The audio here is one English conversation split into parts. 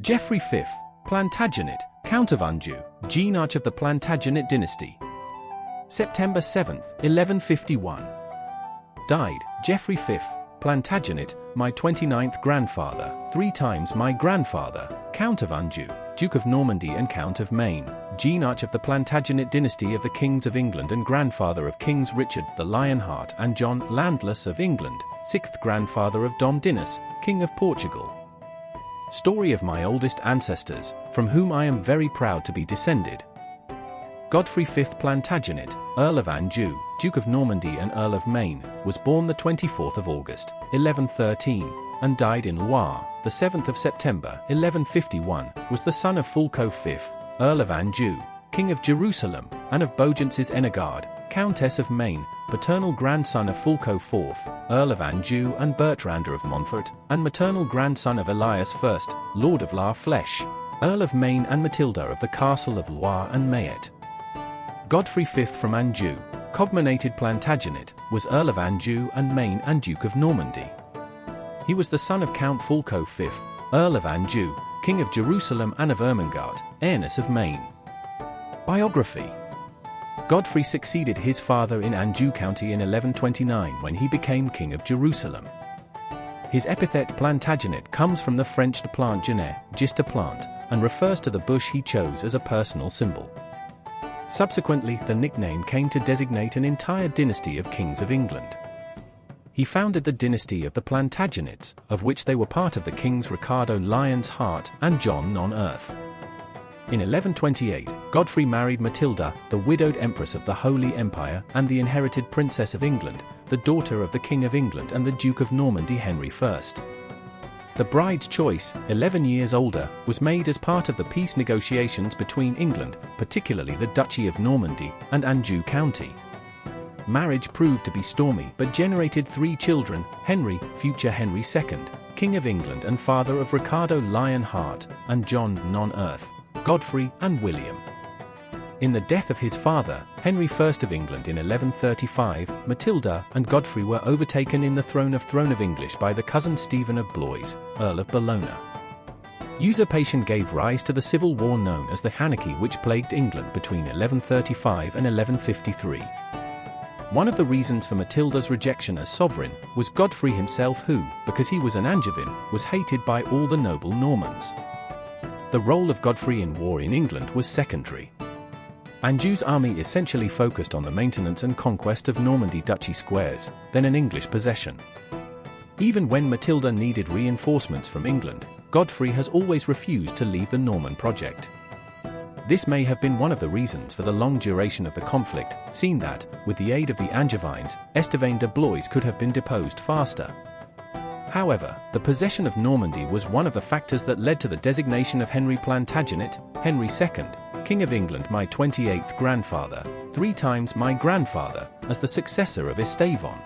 Geoffrey V Plantagenet, Count of Anjou, Genearch of the Plantagenet Dynasty. September 7, 1151. Died, Geoffrey V Plantagenet, my 29th grandfather, 3 times my grandfather, Count of Anjou, Duke of Normandy and Count of Maine, Genearch of the Plantagenet Dynasty of the Kings of England and grandfather of Kings Richard the Lionheart and John Landless of England, 6th grandfather of Dom Dinis, King of Portugal. Story of my oldest ancestors, from whom I am very proud to be descended. Godfrey V Plantagenet, Earl of Anjou, Duke of Normandy and Earl of Maine, was born the 24th of August, 1113, and died in Loire, the 7th of September, 1151, was the son of Fulco V, Earl of Anjou, King of Jerusalem, and of Beaugence's Ennegarde, Countess of Maine, paternal grandson of Fulco IV, Earl of Anjou and Bertrand of Montfort, and maternal grandson of Elias I, Lord of La Flèche, Earl of Maine and Matilda of the Castle of Loire and Mayet. Godfrey V from Anjou, cognominated Plantagenet, was Earl of Anjou and Maine and Duke of Normandy. He was the son of Count Fulco V, Earl of Anjou, King of Jerusalem and of Ermengarde, heiress of Maine. Biography. Godfrey succeeded his father in Anjou County in 1129 when he became King of Jerusalem. His epithet Plantagenet comes from the French de Plantagenet, just to plant, and refers to the bush he chose as a personal symbol. Subsequently, the nickname came to designate an entire dynasty of kings of England. He founded the dynasty of the Plantagenets, of which they were part of the kings Ricardo Lionheart and John Non-Earth. In 1128, Godfrey married Matilda, the widowed Empress of the Holy Empire and the inherited Princess of England, the daughter of the King of England and the Duke of Normandy Henry I. The bride's choice, 11 years older, was made as part of the peace negotiations between England, particularly the Duchy of Normandy, and Anjou County. Marriage proved to be stormy but generated 3 children: Henry, future Henry II, King of England and father of Ricardo Lionheart, and John Non-Earth, Godfrey, and William. In the death of his father, Henry I of England in 1135, Matilda and Godfrey were overtaken in the throne of English by the cousin Stephen of Blois, Earl of Bologna. Usurpation gave rise to the civil war known as the Anarchy, which plagued England between 1135 and 1153. One of the reasons for Matilda's rejection as sovereign was Godfrey himself who, because he was an Angevin, was hated by all the noble Normans. The role of Godfrey in war in England was secondary. Anjou's army essentially focused on the maintenance and conquest of Normandy duchy squares, then an English possession. Even when Matilda needed reinforcements from England, Godfrey has always refused to leave the Norman project. This may have been one of the reasons for the long duration of the conflict, seen that, with the aid of the Angevins, Estevan de Blois could have been deposed faster. However, the possession of Normandy was one of the factors that led to the designation of Henry Plantagenet, Henry II, King of England, my 28th grandfather, 3 times my grandfather, as the successor of Estevan.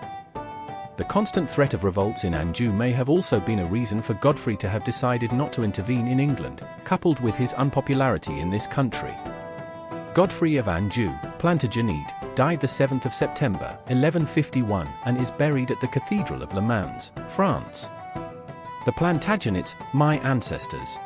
The constant threat of revolts in Anjou may have also been a reason for Godfrey to have decided not to intervene in England, coupled with his unpopularity in this country. Godfrey of Anjou, Plantagenet, died the 7th of September, 1151, and is buried at the Cathedral of Le Mans, France. The Plantagenets, my ancestors.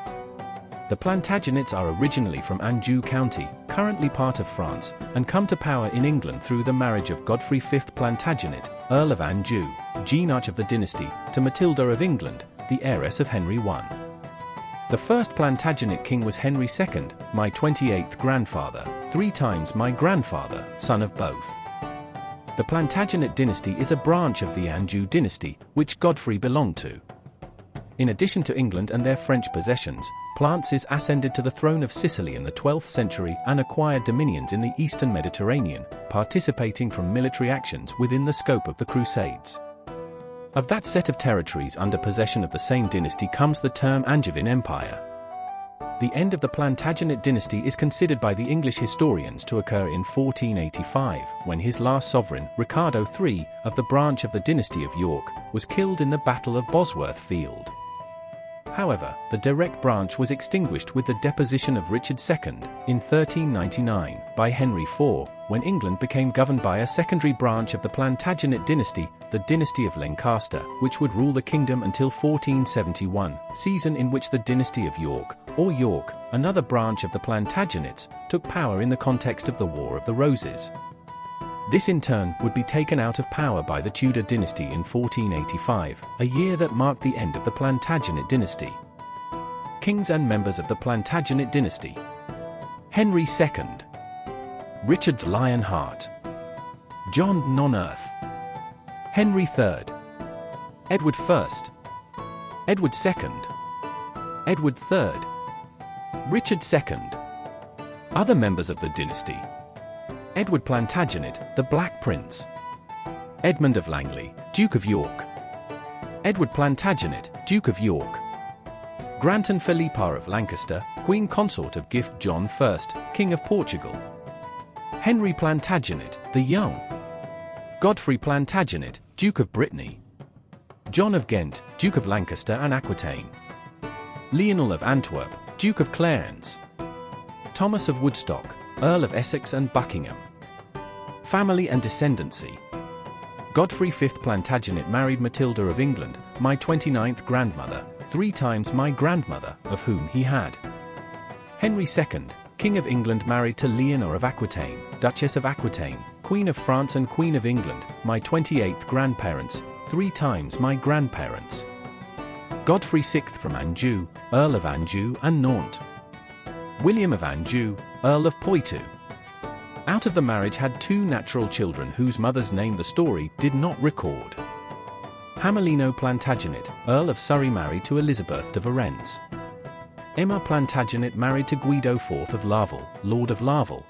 The Plantagenets are originally from Anjou County, currently part of France, and come to power in England through the marriage of Godfrey V Plantagenet, Earl of Anjou, Genearch of the dynasty, to Matilda of England, the heiress of Henry I. The first Plantagenet king was Henry II, my 28th grandfather, 3 times my grandfather, son of both. The Plantagenet dynasty is a branch of the Anjou dynasty, which Godfrey belonged to. In addition to England and their French possessions, Plantagenet ascended to the throne of Sicily in the 12th century and acquired dominions in the eastern Mediterranean, participating from military actions within the scope of the Crusades. Of that set of territories under possession of the same dynasty comes the term Angevin Empire. The end of the Plantagenet dynasty is considered by the English historians to occur in 1485, when his last sovereign, Ricardo III, of the branch of the dynasty of York, was killed in the Battle of Bosworth Field. However, the direct branch was extinguished with the deposition of Richard II, in 1399, by Henry IV, when England became governed by a secondary branch of the Plantagenet dynasty, the dynasty of Lancaster, which would rule the kingdom until 1471, season in which the dynasty of York, or York, another branch of the Plantagenets, took power in the context of the War of the Roses. This in turn would be taken out of power by the Tudor dynasty in 1485, a year that marked the end of the Plantagenet dynasty. Kings and members of the Plantagenet dynasty: Henry II, Richard Lionheart, John Non-Earth, Henry III, Edward I, Edward II, Edward III, Richard II. Other members of the dynasty: Edward Plantagenet, the Black Prince, Edmund of Langley, Duke of York, Edward Plantagenet, Duke of York, Granton Philippa of Lancaster, Queen Consort of Gift John I, King of Portugal, Henry Plantagenet, the Young, Godfrey Plantagenet, Duke of Brittany, John of Ghent, Duke of Lancaster and Aquitaine, Lionel of Antwerp, Duke of Clarence, Thomas of Woodstock, Earl of Essex and Buckingham. Family and descendancy: Godfrey V Plantagenet married Matilda of England, my 29th grandmother, 3 times my grandmother, of whom he had. Henry II, King of England, married to Leonor of Aquitaine, Duchess of Aquitaine, Queen of France and Queen of England, my 28th grandparents, 3 times my grandparents. Godfrey VI from Anjou, Earl of Anjou and Nantes. William of Anjou, Earl of Poitou. Out of the marriage had 2 natural children whose mother's name the story did not record. Hamelino Plantagenet, Earl of Surrey, married to Elizabeth de Varennes. Emma Plantagenet married to Guido IV of Larval, Lord of Larval.